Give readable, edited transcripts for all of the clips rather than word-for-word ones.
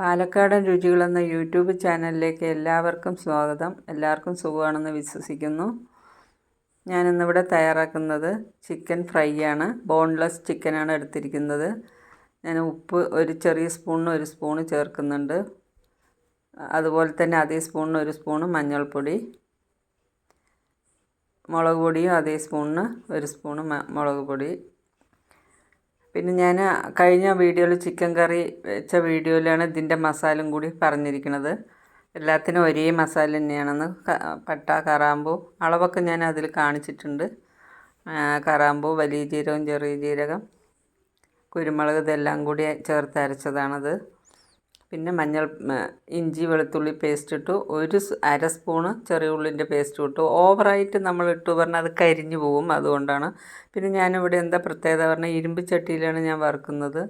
പാലക്കാടൻ രുചികൾ എന്ന യൂട്യൂബ് ചാനലിലേക്ക് എല്ലാവർക്കും സ്വാഗതം. എല്ലാവർക്കും സുഖമാണെന്ന് വിശ്വസിക്കുന്നു. ഞാനിന്നിവിടെ തയ്യാറാക്കുന്നത് ചിക്കൻ ഫ്രൈ ആണ്. ബോൺലെസ് ചിക്കനാണ് എടുത്തിരിക്കുന്നത്. ഞാൻ ഉപ്പ് ഒരു ചെറിയ സ്പൂണിന് 1 സ്പൂണ് ചേർക്കുന്നുണ്ട്. അതുപോലെ തന്നെ അതേ സ്പൂണിന് 1 സ്പൂണ് മഞ്ഞൾപ്പൊടി, മുളക് പൊടിയും അതേ സ്പൂണിന് 1 സ്പൂണ് മുളക് പൊടി. പിന്നെ ഞാൻ കഴിഞ്ഞ വീഡിയോയിൽ ചിക്കൻ കറി വെച്ച വീഡിയോയിലാണ് ഇതിൻ്റെ മസാലയും കൂടി പറഞ്ഞിരിക്കുന്നത്. എല്ലാത്തിനും ഒരേ മസാല തന്നെയാണെന്ന്. പട്ട, കറാമ്പൂ അളവൊക്കെ ഞാൻ അതിൽ കാണിച്ചിട്ടുണ്ട്. കറാമ്പൂ, വലിയ ജീരകം, ചെറിയ ജീരകം, കുരുമുളക് ഇതെല്ലാം കൂടി ചേർത്ത് അരച്ചതാണത്. പിന്നെ ഇഞ്ചി വെളുത്തുള്ളി പേസ്റ്റ് ഇട്ടു. അര സ്പൂണ് ചെറിയ ഉള്ളിൻ്റെ പേസ്റ്റ് ഇട്ടു. ഓവറായിട്ട് നമ്മൾ ഇട്ടു പറഞ്ഞാൽ അത് കരിഞ്ഞു പോകും, അതുകൊണ്ടാണ്. പിന്നെ ഞാനിവിടെ എന്താ പ്രത്യേകത പറഞ്ഞാൽ ഇരുമ്പ് ചട്ടിയിലാണ് ഞാൻ വറുക്കുന്നത്.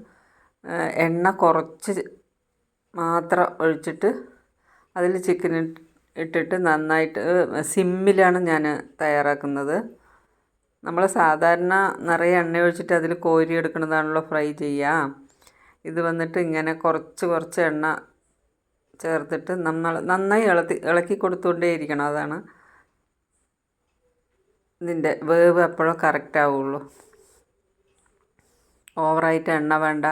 എണ്ണ കുറച്ച് മാത്രം ഒഴിച്ചിട്ട് അതിൽ ചിക്കൻ ഇട്ടിട്ട് നന്നായിട്ട് സിമ്മിലാണ് ഞാൻ തയ്യാറാക്കുന്നത്. നമ്മൾ സാധാരണ നിറയെ എണ്ണ ഒഴിച്ചിട്ട് അതിൽ കോരി എടുക്കുന്നതാണല്ലോ ഫ്രൈ ചെയ്യുക. ഇത് വന്നിട്ട് ഇങ്ങനെ കുറച്ച് എണ്ണ ചേർത്തിട്ട് നമ്മൾ നന്നായി ഇളക്കി കൊടുത്തുകൊണ്ടേയിരിക്കണം. അതാണ് ഇതിൻ്റെ വേവ് എപ്പോഴും കറക്റ്റ് ആവുള്ളൂ. ഓവറായിട്ട് എണ്ണ വേണ്ട.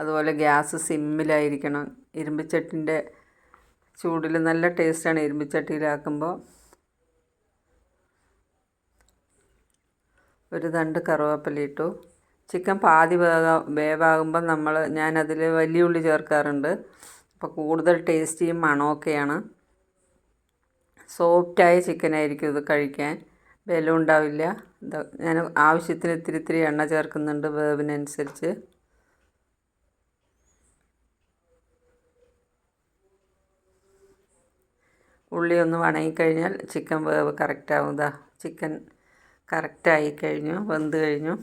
അതുപോലെ ഗ്യാസ് സിമ്മിലായിരിക്കണം. ഇരുമ്പിച്ചട്ടിൻ്റെ ചൂടിൽ നല്ല ടേസ്റ്റാണ് ഇരുമ്പിച്ചട്ടിയിലാക്കുമ്പോൾ. ഒരു തണ്ട് കറുവേപ്പില ഇട്ടു. ചിക്കൻ പാതി വേവാകുമ്പോൾ ഞാനതിൽ വലിയ ഉള്ളി ചേർക്കാറുണ്ട്. അപ്പോൾ കൂടുതൽ ടേസ്റ്റിയും മണമൊക്കെയാണ്. സോഫ്റ്റായ ചിക്കനായിരിക്കും ഇത് കഴിക്കാൻ, ബലം ഉണ്ടാവില്ല. ഞാൻ ആവശ്യത്തിന് ഇത്തിരി എണ്ണ ചേർക്കുന്നുണ്ട് വേവിനനുസരിച്ച്. ഉള്ളി ഒന്ന് വണങ്ങിക്കഴിഞ്ഞാൽ ചിക്കൻ വേവ് കറക്റ്റാവും. ചിക്കൻ കറക്റ്റായി കഴിഞ്ഞു, വെന്ത് കഴിഞ്ഞു.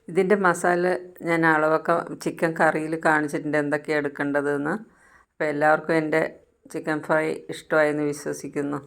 ഇതിൻ്റെ മസാല ഞാൻ അളവൊക്കെ ചിക്കൻ കറിയിൽ കാണിച്ചിട്ടുണ്ട് എന്തൊക്കെയാണ് എടുക്കേണ്ടതെന്ന്. അപ്പോൾ എല്ലാവർക്കും എൻ്റെ ചിക്കൻ ഫ്രൈ ഇഷ്ടമായെന്ന് വിശ്വസിക്കുന്നു.